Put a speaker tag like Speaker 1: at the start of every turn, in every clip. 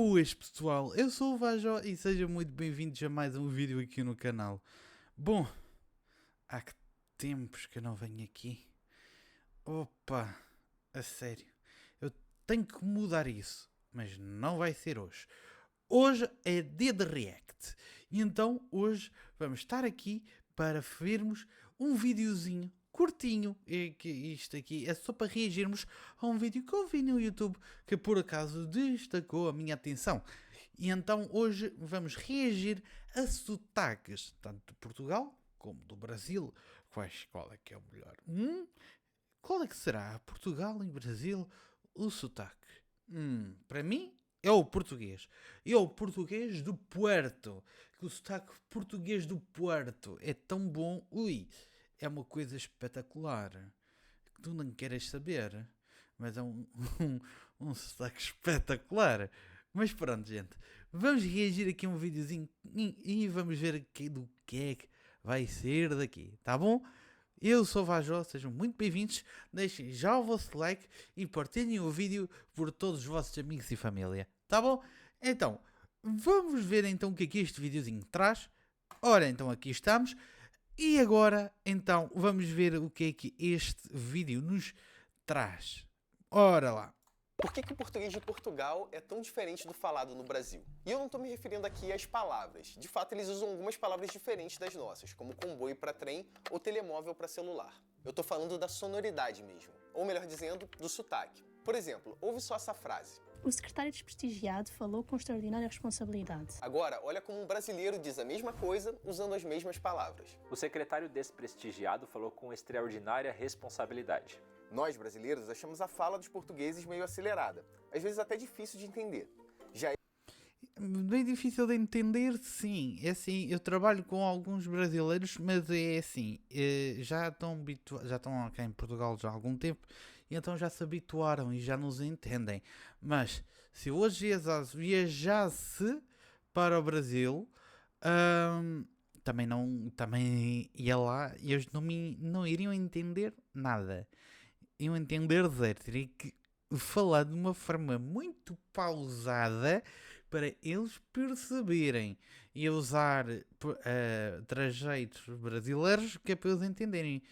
Speaker 1: Boas pessoal, eu sou o Vajó e sejam muito bem-vindos a mais um vídeo aqui no canal. Bom, há que tempos que eu não venho aqui. Opa, a sério, eu tenho que mudar isso, mas não vai ser hoje. Hoje é dia de react e então hoje vamos estar aqui para vermos um videozinho curtinho, e que isto aqui é só para reagirmos a um vídeo que eu vi no YouTube que por acaso destacou a minha atenção. E então hoje vamos reagir a sotaques, tanto de Portugal como do Brasil. Qual é que é o melhor? Qual é que será? Portugal e Brasil, o sotaque? Para mim é o português. É o português do Puerto. Que o sotaque português do Puerto é tão bom. Ui, é uma coisa espetacular. Que tu não queres saber. Mas é um sotaque espetacular. Mas pronto, gente. Vamos reagir aqui a um videozinho e vamos ver do que é que vai ser daqui. Tá bom? Eu sou o Vajó, sejam muito bem-vindos, deixem já o vosso like e partilhem o vídeo por todos os vossos amigos e família, tá bom? Então, vamos ver então o que é que este videozinho traz. Ora, então aqui estamos. E agora, então, vamos ver o que é que este vídeo nos traz. Ora lá.
Speaker 2: Por que o português de Portugal é tão diferente do falado no Brasil? E eu não estou me referindo aqui às palavras. De fato, eles usam algumas palavras diferentes das nossas, como comboio para trem ou telemóvel para celular. Eu estou falando da sonoridade mesmo, ou melhor dizendo, do sotaque. Por exemplo, ouve só essa frase.
Speaker 3: O secretário desprestigiado falou com extraordinária responsabilidade.
Speaker 2: Agora, olha como um brasileiro diz a mesma coisa usando as mesmas palavras.
Speaker 4: O secretário desprestigiado falou com extraordinária responsabilidade.
Speaker 2: Nós, brasileiros, achamos a fala dos portugueses meio acelerada, às vezes até difícil de entender.
Speaker 1: Bem difícil de entender, sim. É assim, eu trabalho com alguns brasileiros, mas é assim, já estão cá em Portugal já há algum tempo, e então já se habituaram e já nos entendem. Mas se hoje viajasse para o Brasil, também ia lá e eles não iriam entender nada. Iam entender zero. Teria que falar de uma forma muito pausada para eles perceberem e usar trajeitos brasileiros que é para eles entenderem,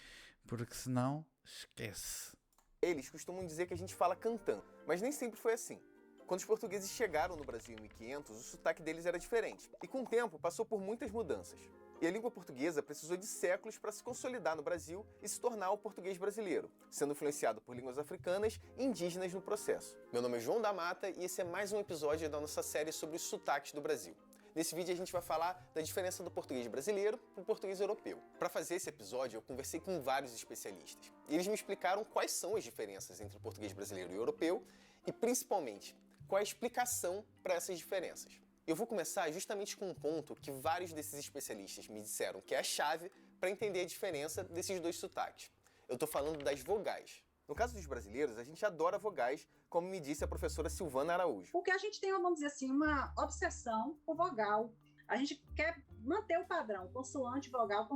Speaker 1: porque senão esquece.
Speaker 2: Eles costumam dizer que a gente fala cantando, mas nem sempre foi assim. Quando os portugueses chegaram no Brasil em 1500, o sotaque deles era diferente, e com o tempo passou por muitas mudanças. E a língua portuguesa precisou de séculos para se consolidar no Brasil e se tornar o português brasileiro, sendo influenciado por línguas africanas e indígenas no processo. Meu nome é João da Mata e esse é mais um episódio da nossa série sobre os sotaques do Brasil. Nesse vídeo a gente vai falar da diferença do português brasileiro para o português europeu. Para fazer esse episódio eu conversei com vários especialistas e eles me explicaram quais são as diferenças entre o português brasileiro e o europeu e, principalmente, qual é a explicação para essas diferenças. Eu vou começar justamente com um ponto que vários desses especialistas me disseram que é a chave para entender a diferença desses dois sotaques. Eu estou falando das vogais. No caso dos brasileiros, a gente adora vogais, como me disse a professora Silvana Araújo.
Speaker 5: Porque a gente tem, vamos dizer assim, uma obsessão por vogal. A gente quer manter o padrão consoante, vogal,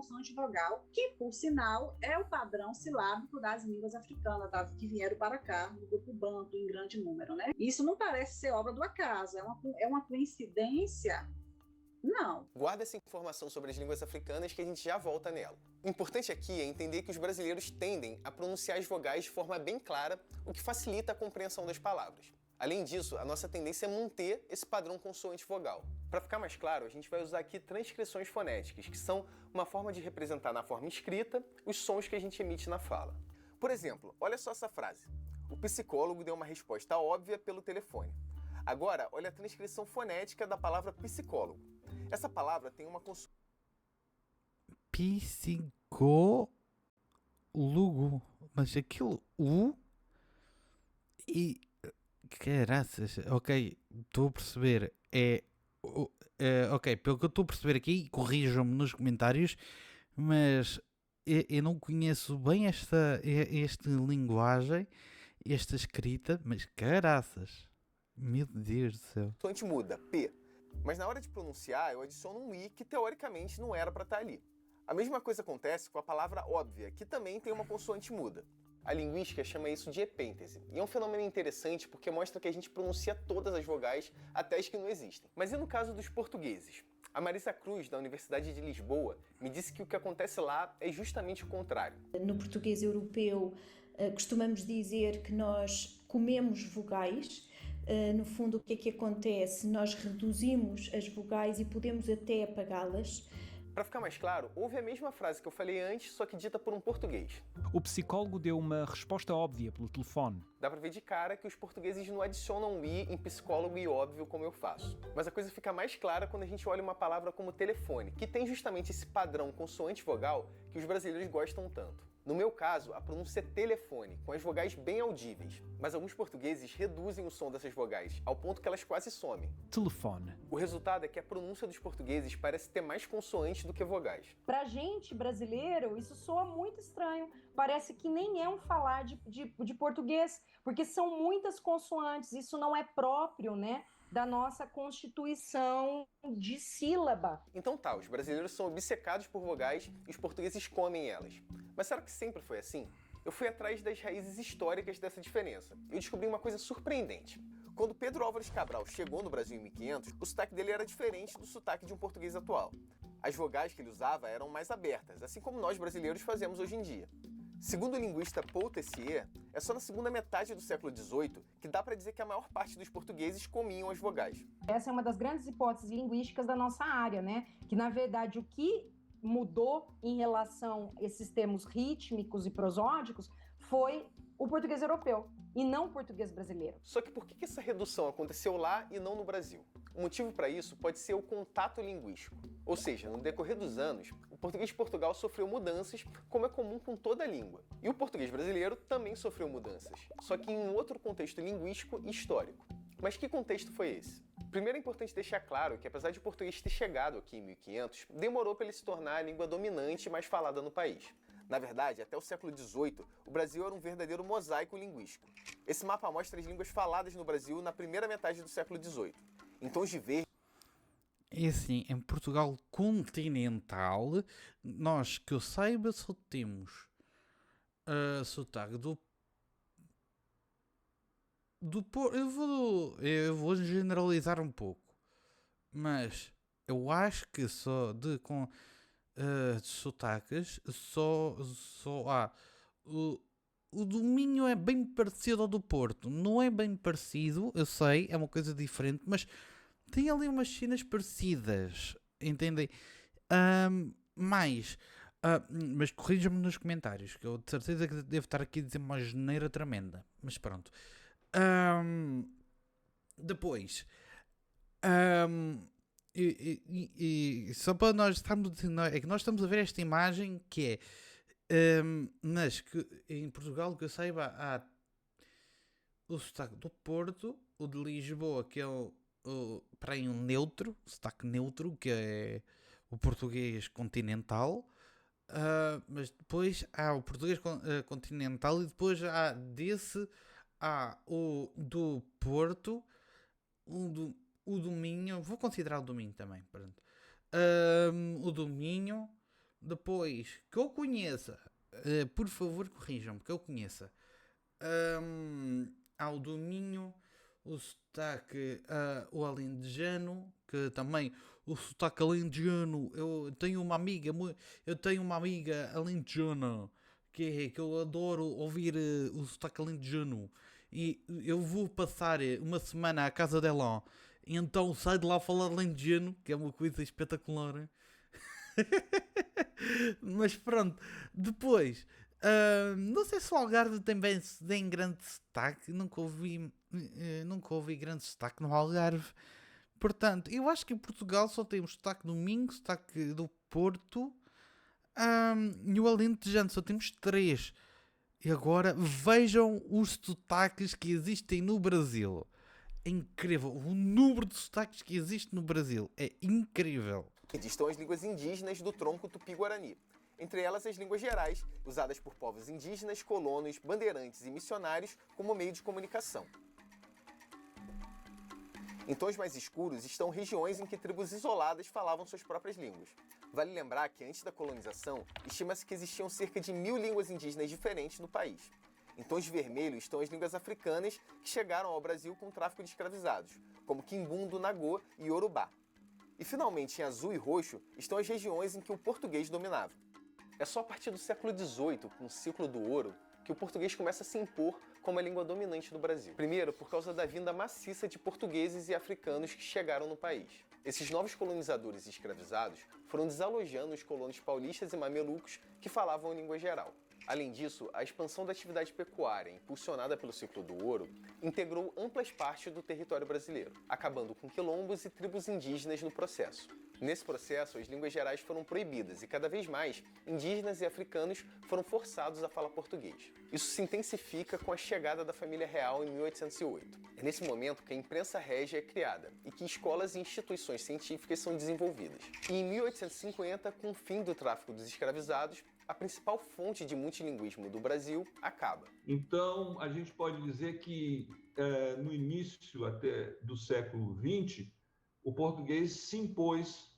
Speaker 5: que, por sinal, é o padrão silábico das línguas africanas, que vieram para cá, do grupo Banto, em grande número, né? Isso não parece ser obra do acaso, é uma coincidência? Não.
Speaker 2: Guarda essa informação sobre as línguas africanas que a gente já volta nela. O importante aqui é entender que os brasileiros tendem a pronunciar as vogais de forma bem clara, o que facilita a compreensão das palavras. Além disso, a nossa tendência é manter esse padrão consoante-vogal. Para ficar mais claro, a gente vai usar aqui transcrições fonéticas, que são uma forma de representar na forma escrita os sons que a gente emite na fala. Por exemplo, olha só essa frase. O psicólogo deu uma resposta óbvia pelo telefone. Agora, olha a transcrição fonética da palavra psicólogo. Essa palavra tem uma consoante.
Speaker 1: Psicólogo. Mas aquilo e caraças, ok, estou a perceber. Ok, pelo que eu estou a perceber aqui, corrijam-me nos comentários, mas eu não conheço bem esta linguagem, esta escrita, mas caraças, meu Deus do céu.
Speaker 2: Consoante muda, P. Mas na hora de pronunciar, eu adiciono um I que teoricamente não era para estar ali. A mesma coisa acontece com a palavra óbvia, que também tem uma consoante muda. A linguística chama isso de epêntese, e é um fenômeno interessante porque mostra que a gente pronuncia todas as vogais, até as que não existem. Mas e no caso dos portugueses? A Marisa Cruz, da Universidade de Lisboa, me disse que o que acontece lá é justamente o contrário.
Speaker 6: No português europeu, costumamos dizer que nós comemos vogais. No fundo, o que é que acontece? Nós reduzimos as vogais e podemos até apagá-las.
Speaker 2: Para ficar mais claro, houve a mesma frase que eu falei antes, só que dita por um português.
Speaker 7: O psicólogo deu uma resposta óbvia pelo telefone.
Speaker 2: Dá pra ver de cara que os portugueses não adicionam o i em psicólogo e óbvio como eu faço. Mas a coisa fica mais clara quando a gente olha uma palavra como telefone, que tem justamente esse padrão consoante-vogal que os brasileiros gostam tanto. No meu caso, a pronúncia é telefone, com as vogais bem audíveis, mas alguns portugueses reduzem o som dessas vogais, ao ponto que elas quase somem.
Speaker 7: Telefone.
Speaker 2: O resultado é que a pronúncia dos portugueses parece ter mais consoantes do que vogais.
Speaker 8: Pra gente, brasileiro, isso soa muito estranho. Parece que nem é um falar de português, porque são muitas consoantes, isso não é próprio, né, da nossa constituição de sílaba.
Speaker 2: Então tá, os brasileiros são obcecados por vogais e os portugueses comem elas. Mas será que sempre foi assim? Eu fui atrás das raízes históricas dessa diferença e descobri uma coisa surpreendente. Quando Pedro Álvares Cabral chegou no Brasil em 1500, o sotaque dele era diferente do sotaque de um português atual. As vogais que ele usava eram mais abertas, assim como nós brasileiros fazemos hoje em dia. Segundo o linguista Paul Tessier, é só na segunda metade do século XVIII que dá para dizer que a maior parte dos portugueses comiam as vogais.
Speaker 8: Essa é uma das grandes hipóteses linguísticas da nossa área, né? Que, na verdade, o que mudou em relação a esses termos rítmicos e prosódicos foi o português europeu e não o português brasileiro.
Speaker 2: Só que por que essa redução aconteceu lá e não no Brasil? O motivo para isso pode ser o contato linguístico. Ou seja, no decorrer dos anos, o português de Portugal sofreu mudanças, como é comum com toda a língua. E o português brasileiro também sofreu mudanças, só que em um outro contexto linguístico e histórico. Mas que contexto foi esse? Primeiro é importante deixar claro que, apesar de o português ter chegado aqui em 1500, demorou para ele se tornar a língua dominante mais falada no país. Na verdade, até o século XVIII, o Brasil era um verdadeiro mosaico linguístico. Esse mapa mostra as línguas faladas no Brasil na primeira metade do século XVIII. Em tons de verde...
Speaker 1: É assim, em Portugal continental, nós, que eu saiba, só temos sotaque eu vou generalizar um pouco, mas eu acho que só de sotaques só há o do Minho é bem parecido ao do Porto, não é bem parecido, eu sei, é uma coisa diferente, mas tem ali umas cenas parecidas, entendem? Mas corrija-me nos comentários, que eu de certeza que devo estar aqui a dizer uma geneira tremenda, mas pronto. Depois, só para nós estarmos, é que nós estamos a ver esta imagem que é, mas que em Portugal, que eu saiba, há o sotaque do Porto, o de Lisboa, que é para aí um neutro, sotaque neutro, que é o português continental. Mas depois há o português continental e depois há o do Porto, o do Minho, vou considerar o do Minho também, pronto. O do Minho, depois, que eu conheça, por favor corrijam-me, que eu conheça, há o do Minho, o sotaque, o alentejano, que também, o sotaque alentejano, eu tenho uma amiga alentejana, que eu adoro ouvir o sotaque alentejano, e eu vou passar uma semana à casa dela, então saio de lá a falar alentejano, que é uma coisa espetacular. Mas pronto, depois, não sei se o Algarve tem grande sotaque, nunca ouvi grande sotaque no Algarve. Portanto, eu acho que em Portugal só temos sotaque do Minho, sotaque do Porto, e o alentejano, só temos 3. E agora vejam os sotaques que existem no Brasil. É incrível, o número de sotaques que existe no Brasil é incrível.
Speaker 2: Estão as línguas indígenas do tronco tupi-guarani. Entre elas as línguas gerais, usadas por povos indígenas, colonos, bandeirantes e missionários como meio de comunicação. Em tons mais escuros estão regiões em que tribos isoladas falavam suas próprias línguas. Vale lembrar que antes da colonização, estima-se que existiam cerca de 1000 línguas indígenas diferentes no país. Em tons vermelhos estão as línguas africanas que chegaram ao Brasil com o tráfico de escravizados, como Quimbundo, Nagô e Yorubá. E finalmente, em azul e roxo, estão as regiões em que o português dominava. É só a partir do século XVIII, com o ciclo do ouro, que o português começa a se impor como a língua dominante do Brasil. Primeiro, por causa da vinda maciça de portugueses e africanos que chegaram no país. Esses novos colonizadores e escravizados foram desalojando os colonos paulistas e mamelucos que falavam a língua geral. Além disso, a expansão da atividade pecuária, impulsionada pelo ciclo do ouro, integrou amplas partes do território brasileiro, acabando com quilombos e tribos indígenas no processo. Nesse processo, as línguas gerais foram proibidas e, cada vez mais, indígenas e africanos foram forçados a falar português. Isso se intensifica com a chegada da família real em 1808. É nesse momento que a imprensa régia é criada e que escolas e instituições científicas são desenvolvidas. E em 1850, com o fim do tráfico dos escravizados, a principal fonte de multilinguismo do Brasil acaba.
Speaker 9: Então, a gente pode dizer que no início até do século XX, o português se impôs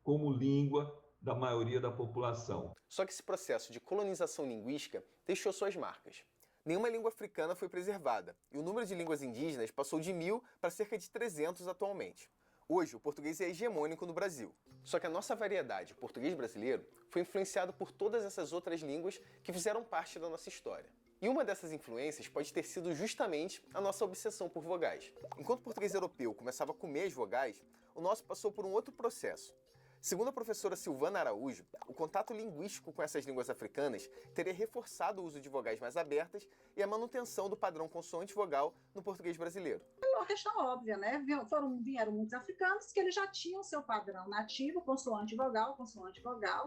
Speaker 9: como língua da maioria da população.
Speaker 2: Só que esse processo de colonização linguística deixou suas marcas. Nenhuma língua africana foi preservada, e o número de línguas indígenas passou de 1.000 para cerca de 300 atualmente. Hoje, o português é hegemônico no Brasil. Só que a nossa variedade, o português brasileiro, foi influenciado por todas essas outras línguas que fizeram parte da nossa história. E uma dessas influências pode ter sido justamente a nossa obsessão por vogais. Enquanto o português europeu começava a comer as vogais, o nosso passou por um outro processo. Segundo a professora Silvana Araújo, o contato linguístico com essas línguas africanas teria reforçado o uso de vogais mais abertas e a manutenção do padrão consoante-vogal no português brasileiro.
Speaker 5: É uma questão óbvia, né? Vieram muitos africanos que eles já tinham seu padrão nativo, consoante-vogal.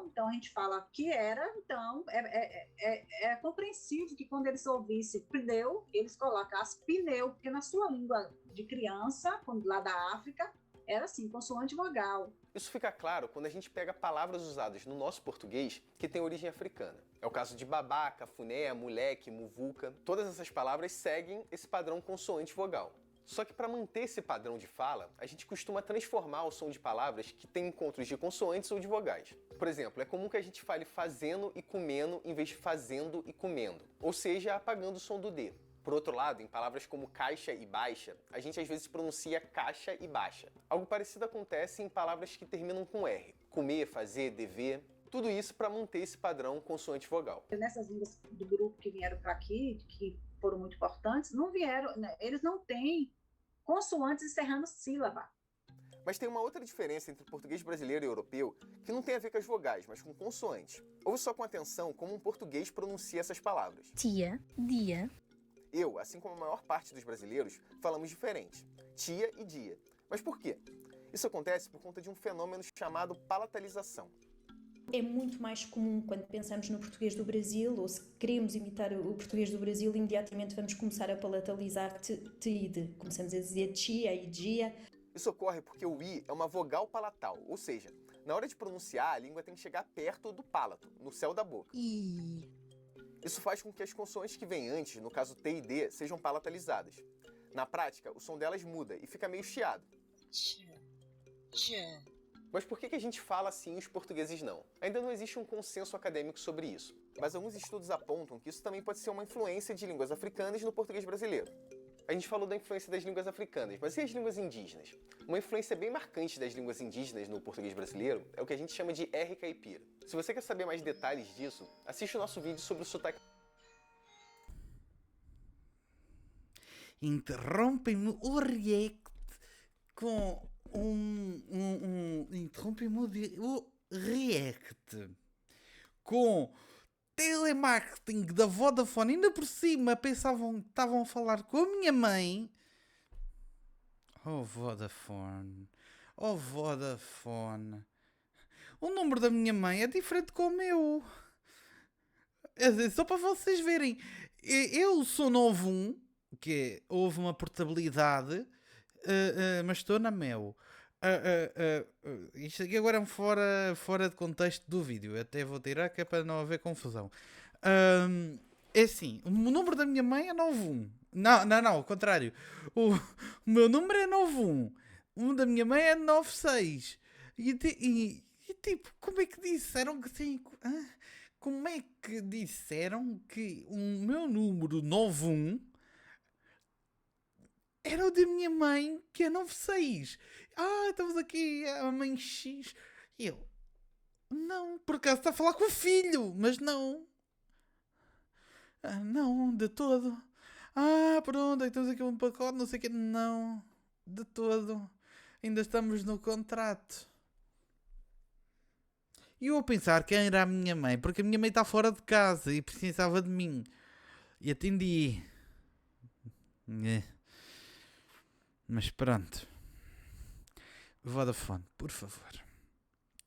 Speaker 5: Então, a gente fala que era, então, é compreensível que quando eles ouvissem pneu, eles colocassem pneu, porque na sua língua de criança, lá da África, era assim, consoante-vogal.
Speaker 2: Isso fica claro quando a gente pega palavras usadas no nosso português que têm origem africana. É o caso de babaca, funé, moleque, muvuca. Todas essas palavras seguem esse padrão consoante-vogal. Só que para manter esse padrão de fala, a gente costuma transformar o som de palavras que têm encontros de consoantes ou de vogais. Por exemplo, é comum que a gente fale fazendo e comendo em vez de fazendo e comendo, ou seja, apagando o som do D. Por outro lado, em palavras como caixa e baixa, a gente às vezes pronuncia caixa e baixa. Algo parecido acontece em palavras que terminam com R. Comer, fazer, dever. Tudo isso para manter esse padrão consoante-vogal.
Speaker 5: Nessas línguas do grupo que vieram para aqui, que foram muito importantes, não vieram, eles não têm consoantes encerrando sílaba.
Speaker 2: Mas tem uma outra diferença entre o português brasileiro e europeu que não tem a ver com as vogais, mas com consoantes. Ouve só com atenção como um português pronuncia essas palavras.
Speaker 3: Tia, dia.
Speaker 2: Eu, assim como a maior parte dos brasileiros, falamos diferente. Tia e dia. Mas por quê? Isso acontece por conta de um fenômeno chamado palatalização.
Speaker 6: É muito mais comum quando pensamos no português do Brasil, ou se queremos imitar o português do Brasil, imediatamente vamos começar a palatalizar t e d. Começamos a dizer tia e dia.
Speaker 2: Isso ocorre porque o i é uma vogal palatal, ou seja, na hora de pronunciar, a língua tem que chegar perto do palato, no céu da boca. Isso faz com que as consoantes que vêm antes, no caso T e D, sejam palatalizadas. Na prática, o som delas muda e fica meio chiado. Mas por que a gente fala assim e os portugueses não? Ainda não existe um consenso acadêmico sobre isso, mas alguns estudos apontam que isso também pode ser uma influência de línguas africanas no português brasileiro. A gente falou da influência das línguas africanas, mas e as línguas indígenas? Uma influência bem marcante das línguas indígenas no português brasileiro é o que a gente chama de R caipira. Se você quer saber mais detalhes disso, assiste o nosso vídeo sobre o sotaque.
Speaker 1: Interrompem-me o react com interrompem-me o react com telemarketing da Vodafone. Ainda por cima pensavam que estavam a falar com a minha mãe. Oh Vodafone, oh Vodafone, o número da minha mãe é diferente com o meu. Só para vocês verem, eu sou 91, que houve uma portabilidade, mas estou na meu. Isto aqui agora é fora de contexto do vídeo. Até vou tirar, que é para não haver confusão. É assim, o número da minha mãe é 91. Não, ao contrário. O meu número é 91. O da minha mãe é 96. E tipo, como é que disseram que sim? como é que disseram que o meu número 91 era o da minha mãe, que é 96? Estamos aqui, a mãe X. E eu, não, por acaso está a falar com o filho, mas não. Não, de todo. Pronto, estamos aqui um pacote, não sei o que. Não, de todo. Ainda estamos no contrato. E eu a pensar quem era a minha mãe, porque a minha mãe está fora de casa e precisava de mim. E atendi. Mas pronto. Vodafone, por favor.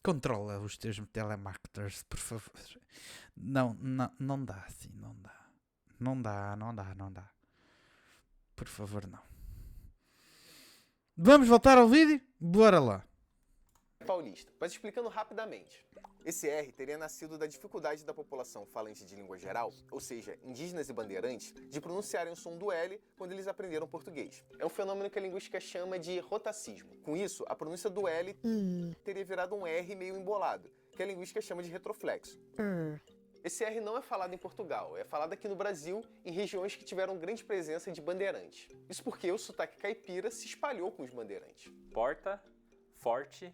Speaker 1: Controla os teus telemarketers, por favor. Não dá assim, não dá. Não dá. Por favor, não. Vamos voltar ao vídeo? Bora lá.
Speaker 2: Paulista, mas explicando rapidamente. Esse R teria nascido da dificuldade da população falante de língua geral, ou seja, indígenas e bandeirantes, de pronunciarem o som do L quando eles aprenderam português. É um fenômeno que a linguística chama de rotacismo. Com isso, a pronúncia do L teria virado um R meio embolado, que a linguística chama de retroflexo. Esse R não é falado em Portugal, é falado aqui no Brasil, em regiões que tiveram grande presença de bandeirantes. Isso porque o sotaque caipira se espalhou com os bandeirantes.
Speaker 4: Porta, forte.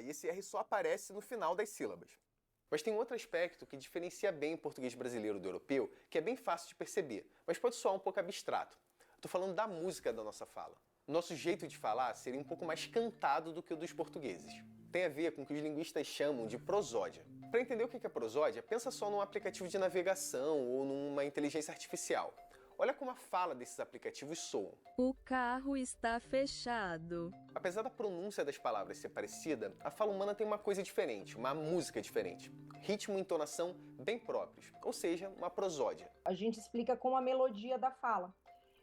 Speaker 2: E esse R só aparece no final das sílabas. Mas tem um outro aspecto que diferencia bem o português brasileiro do europeu, que é bem fácil de perceber, mas pode soar um pouco abstrato. Estou falando da música da nossa fala. O nosso jeito de falar seria um pouco mais cantado do que o dos portugueses. Tem a ver com o que os linguistas chamam de prosódia. Para entender o que é prosódia, pensa só num aplicativo de navegação ou numa inteligência artificial. Olha como a fala desses aplicativos soam.
Speaker 10: O carro está fechado.
Speaker 2: Apesar da pronúncia das palavras ser parecida, a fala humana tem uma coisa diferente, uma música diferente. Ritmo e entonação bem próprios, ou seja, uma prosódia.
Speaker 8: A gente explica com a melodia da fala.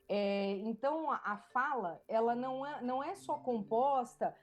Speaker 8: Então, a fala, ela não é só composta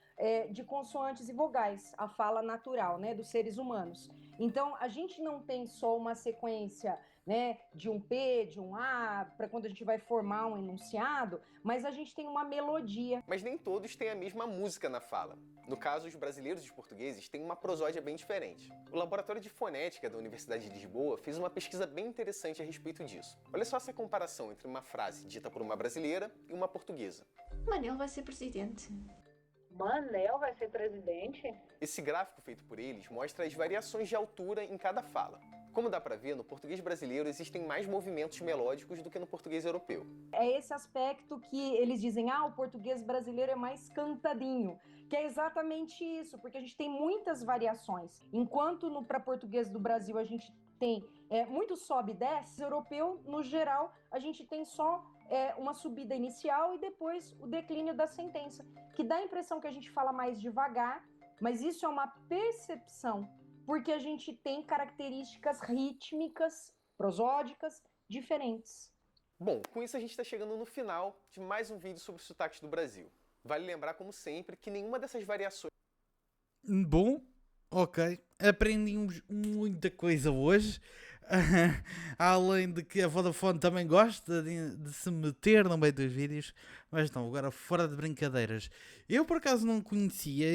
Speaker 8: de consoantes e vogais, a fala natural, né, dos seres humanos. Então, a gente não tem só uma sequência, né, de um P, de um A, para quando a gente vai formar um enunciado, mas a gente tem uma melodia.
Speaker 2: Mas nem todos têm a mesma música na fala. No caso, os brasileiros e os portugueses têm uma prosódia bem diferente. O Laboratório de Fonética da Universidade de Lisboa fez uma pesquisa bem interessante a respeito disso. Olha só essa comparação entre uma frase dita por uma brasileira e uma portuguesa.
Speaker 3: Manel vai ser presidente.
Speaker 5: Manel vai ser presidente?
Speaker 2: Esse gráfico feito por eles mostra as variações de altura em cada fala. Como dá para ver, no português brasileiro existem mais movimentos melódicos do que no português europeu.
Speaker 8: É esse aspecto que eles dizem, o português brasileiro é mais cantadinho, que é exatamente isso, porque a gente tem muitas variações. Enquanto para português do Brasil a gente tem muito sobe e desce, europeu, no geral, a gente tem só uma subida inicial e depois o declínio da sentença, que dá a impressão que a gente fala mais devagar, mas isso é uma percepção, porque a gente tem características rítmicas, prosódicas, diferentes.
Speaker 2: Bom, com isso a gente está chegando no final de mais um vídeo sobre os sotaques do Brasil. Vale lembrar, como sempre, que nenhuma dessas variações...
Speaker 1: Bom, ok. Aprendemos muita coisa hoje. Além de que a Vodafone também gosta de se meter no meio dos vídeos. Mas não, agora fora de brincadeiras. Eu por acaso não conhecia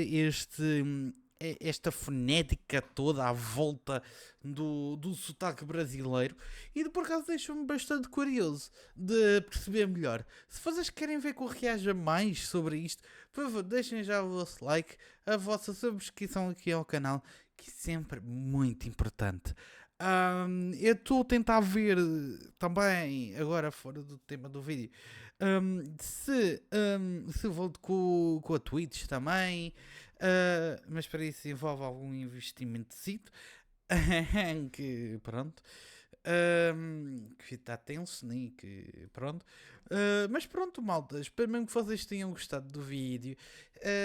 Speaker 1: esta fonética toda à volta do sotaque brasileiro, e por acaso deixou-me bastante curioso de perceber melhor. Se vocês querem ver que eu reaja mais sobre isto, por favor, deixem já o vosso like, a vossa subscrição aqui ao canal, que é sempre muito importante. Eu estou a tentar ver também, agora fora do tema do vídeo, se volto com a Twitch também, mas para isso envolve algum investimentocito, que pronto, que está tenso, né? Que pronto, mas pronto, malta, espero mesmo que vocês tenham gostado do vídeo.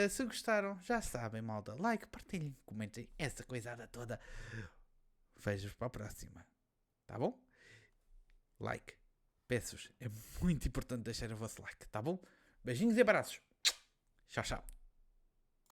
Speaker 1: Se gostaram, já sabem, malta, like, partilhem, comentem, essa coisada toda. Vejo-vos para a próxima, tá bom? Like, peço-vos, é muito importante deixarem o vosso like, tá bom? Beijinhos e abraços, tchau, tchau.